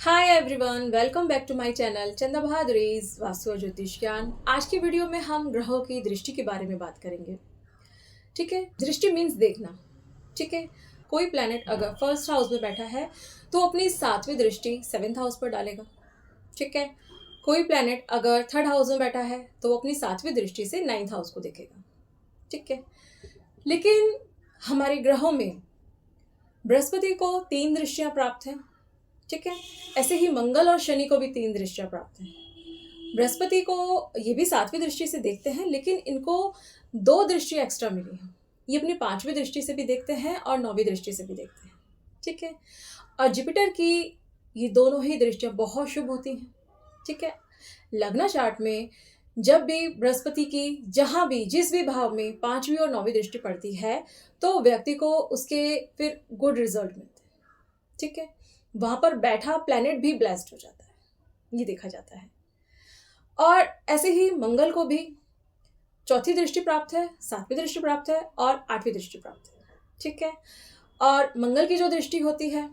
Hi everyone, welcome back to my channel Chanda बहादुरीज वास्तु और ज्योतिष ज्ञान। आज की वीडियो में हम ग्रहों की दृष्टि के बारे में बात करेंगे। ठीक है, दृष्टि मीन्स देखना। ठीक है, कोई प्लैनेट अगर फर्स्ट हाउस में बैठा है तो अपनी सातवीं दृष्टि सेवेंथ हाउस पर डालेगा। ठीक है, कोई प्लैनेट अगर थर्ड हाउस में बैठा है तो वो अपनी सातवीं दृष्टि से नाइन्थ हाउस को देखेगा। ठीक है, लेकिन हमारे ग्रहों में बृहस्पति को 3 दृष्टियां प्राप्त हैं। ठीक है, ऐसे ही मंगल और शनि को भी 3 दृष्टियां प्राप्त हैं। बृहस्पति को ये भी सातवीं दृष्टि से देखते हैं, लेकिन इनको 2 दृष्टि एक्स्ट्रा मिली है। ये अपनी 5वीं दृष्टि से भी देखते हैं और 9वीं दृष्टि से भी देखते हैं। ठीक है, और जुपिटर की ये दोनों ही दृष्टियां बहुत शुभ होती हैं। ठीक है, लग्न चार्ट में जब भी बृहस्पति की जहां भी जिस भी भाव में 5वीं और 9वीं दृष्टि पड़ती है तो व्यक्ति को उसके फिर गुड रिजल्ट मिलते हैं। ठीक है, वहां पर बैठा प्लैनेट भी ब्लेस्ड हो जाता है, ये देखा जाता है। और ऐसे ही मंगल को भी चौथी दृष्टि प्राप्त है, सातवीं दृष्टि प्राप्त है और 8वीं दृष्टि प्राप्त है। ठीक है, और मंगल की जो दृष्टि होती है,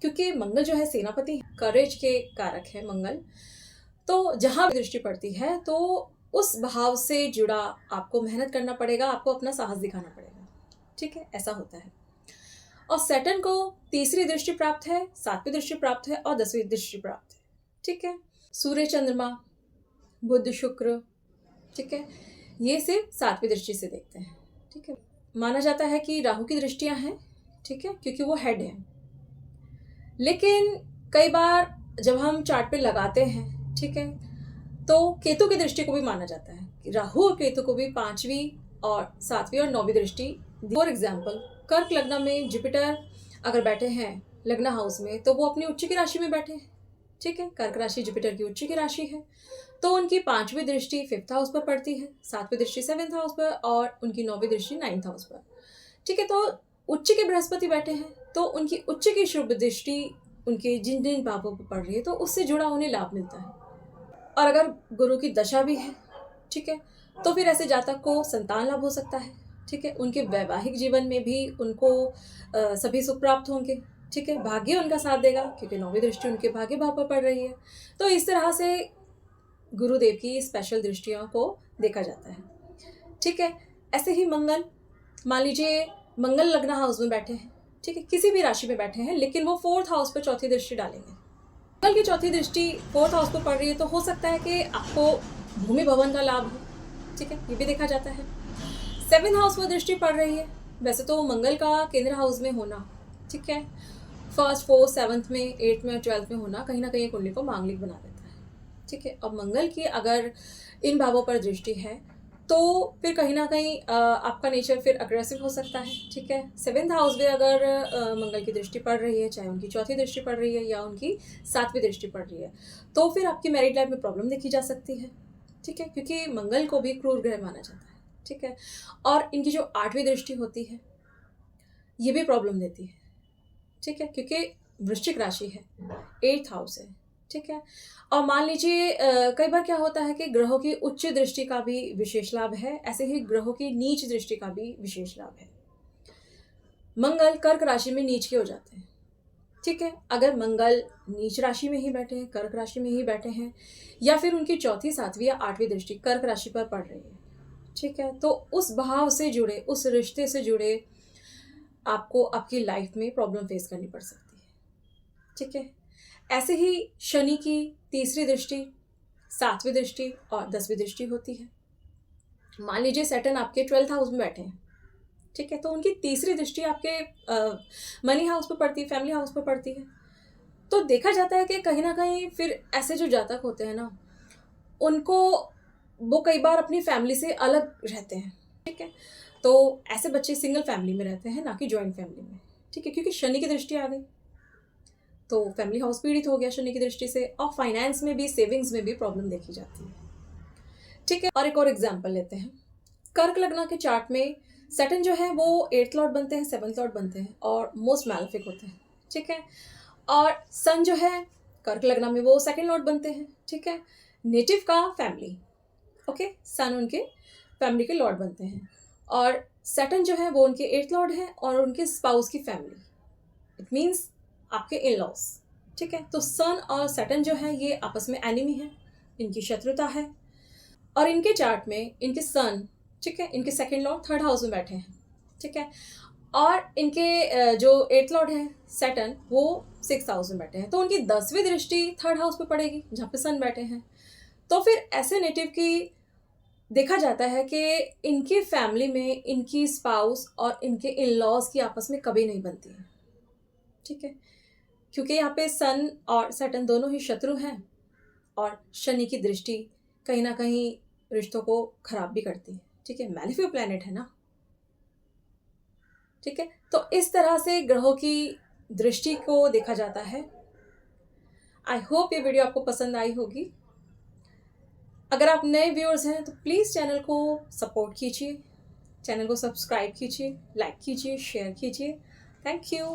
क्योंकि मंगल जो है सेनापति, करेज के कारक है मंगल, तो जहां भी दृष्टि पड़ती है तो उस भाव से जुड़ा आपको मेहनत करना पड़ेगा, आपको अपना साहस दिखाना पड़ेगा। ठीक है, ऐसा होता है। और सैटर्न को तीसरी दृष्टि प्राप्त है, सातवीं दृष्टि प्राप्त है और 10वीं दृष्टि प्राप्त है। ठीक है, सूर्य, चंद्रमा, बुध, शुक्र, ठीक है, ये सिर्फ सातवीं दृष्टि से देखते हैं। ठीक है, माना जाता है कि राहु की दृष्टियां हैं। ठीक है, क्योंकि वो हेड है। लेकिन कई बार जब हम चार्ट पे लगाते हैं, ठीक है, तो केतु की दृष्टि को भी माना जाता है कि राहु और केतु को भी 5वीं और 7वीं और 9वीं दृष्टि। फॉर एग्जाम्पल, कर्क लग्न में जुपिटर अगर बैठे हैं लग्न हाउस में तो वो अपनी उच्च की राशि में बैठे हैं। ठीक है, कर्क राशि जुपिटर की उच्च की राशि है, तो उनकी 5वीं दृष्टि 5th हाउस पर पड़ती है, 7वीं दृष्टि 7th हाउस पर और उनकी 9वीं दृष्टि 9th हाउस पर। ठीक है, तो उच्च के बृहस्पति बैठे हैं तो उनकी उच्च की शुभ दृष्टि उनके जिन जिन भावों पर पड़ रही है तो उससे जुड़ा उन्हें लाभ मिलता है। और अगर गुरु की दशा भी है, ठीक है, तो फिर ऐसे जातक को संतान लाभ हो सकता है। ठीक है, उनके वैवाहिक जीवन में भी उनको सभी सुख प्राप्त होंगे। ठीक है, भाग्य उनका साथ देगा क्योंकि 9वीं दृष्टि उनके भाग्य भाव पर पड़ रही है। तो इस तरह से गुरुदेव की स्पेशल दृष्टियों को देखा जाता है। ठीक है, ऐसे ही मंगल, मान लीजिए मंगल लग्न हाउस में बैठे हैं, ठीक है, किसी भी राशि में बैठे हैं, लेकिन वो 4th हाउस पर चौथी दृष्टि डालेंगे। मंगल की चौथी दृष्टि 4th हाउस पर पड़ रही है तो हो सकता है कि आपको भूमि भवन का लाभ हो। ठीक है, ये भी देखा जाता है। 7th हाउस पर दृष्टि पड़ रही है, वैसे तो मंगल का केंद्र हाउस में होना, ठीक है, फर्स्ट, 4th, 7th में, 8th में और 12th में होना कहीं ना कहीं कुंडली को मांगलिक बना देता है। ठीक है, अब मंगल की अगर इन भावों पर दृष्टि है तो फिर कहीं ना कहीं आपका नेचर फिर अग्रेसिव हो सकता है। ठीक है, 7th हाउस में अगर मंगल की दृष्टि पड़ रही है, चाहे उनकी चौथी दृष्टि पड़ रही है या उनकी 7वीं दृष्टि पड़ रही है, तो फिर आपकी मैरिड लाइफ में प्रॉब्लम देखी जा सकती है। ठीक है, क्योंकि मंगल को भी क्रूर ग्रह माना जाता है। ठीक है, और इनकी जो 8वीं दृष्टि होती है ये भी प्रॉब्लम देती है। ठीक है, क्योंकि वृश्चिक राशि है, 8th हाउस है। ठीक है, और मान लीजिए कई बार क्या होता है कि ग्रहों की उच्च दृष्टि का भी विशेष लाभ है, ऐसे ही ग्रहों की नीच दृष्टि का भी विशेष लाभ है। मंगल कर्क राशि में नीच के हो जाते हैं। ठीक है, अगर मंगल नीच राशि में ही बैठे हैं, कर्क राशि में ही बैठे हैं, या फिर उनकी चौथी, 7वीं या 8वीं दृष्टि कर्क राशि पर पड़ रही है, ठीक है, तो उस भाव से जुड़े, उस रिश्ते से जुड़े आपको आपकी लाइफ में प्रॉब्लम फेस करनी पड़ सकती है। ठीक है, ऐसे ही शनि की तीसरी दृष्टि, 7वीं दृष्टि और 10वीं दृष्टि होती है। मान लीजिए सैटर्न आपके 12th हाउस में बैठे हैं, ठीक है, तो उनकी तीसरी दृष्टि आपके मनी हाउस पर पड़ती है, फैमिली हाउस पर पड़ती है। तो देखा जाता है कि कहीं ना कहीं फिर ऐसे जो जातक होते हैं ना, उनको वो कई बार अपनी फैमिली से अलग रहते हैं। ठीक है, तो ऐसे बच्चे सिंगल फैमिली में रहते हैं, ना कि जॉइंट फैमिली में। ठीक है, क्योंकि शनि की दृष्टि आ गई तो फैमिली हाउस पीड़ित हो गया शनि की दृष्टि से, और फाइनेंस में भी, सेविंग्स में भी प्रॉब्लम देखी जाती है। ठीक है, और एक और एग्जांपल लेते हैं। कर्क लग्न के चार्ट में सैटर्न जो है वो 8th लॉर्ड बनते हैं, 7th लॉर्ड बनते हैं और मोस्ट मैलेफिक होते हैं। ठीक है, और सन जो है कर्क लग्न में वो 2nd लॉर्ड बनते हैं। ठीक है, नेटिव का फैमिली, ओके, सन उनके फैमिली के लॉर्ड बनते हैं, और सैटर्न जो है वो उनके 8th लॉर्ड हैं और उनके स्पाउस की फैमिली, इट मीन्स आपके इन लॉज। ठीक है। तो सन और सैटर्न जो है ये आपस में एनिमी है, इनकी शत्रुता है। और इनके चार्ट में इनके सन, ठीक है, इनके सेकंड लॉर्ड थर्ड हाउस में बैठे हैं, ठीक है। और इनके जो एट्थ लॉर्ड है सैटर्न, वो सिक्स हाउस में बैठे हैं। तो उनकी 10वीं दृष्टि थर्ड हाउस पे पड़ेगी जहाँ पे सन बैठे हैं। तो फिर ऐसे नेटिव की देखा जाता है कि इनकी फैमिली में इनकी स्पाउस और इनके इन लॉज की आपस में कभी नहीं बनती है, ठीक है। क्योंकि यहाँ पे सन और सैटर्न दोनों ही शत्रु हैं और शनि की दृष्टि कहीं ना कहीं रिश्तों को खराब भी करती है, ठीक है। मैलिफिक प्लैनेट है ना, ठीक है। तो इस तरह से ग्रहों की दृष्टि को देखा जाता है। आई होप ये वीडियो आपको पसंद आई होगी। अगर आप नए व्यूअर्स हैं तो प्लीज़ चैनल को सपोर्ट कीजिए, चैनल को सब्सक्राइब कीजिए, लाइक कीजिए, शेयर कीजिए। Thank you.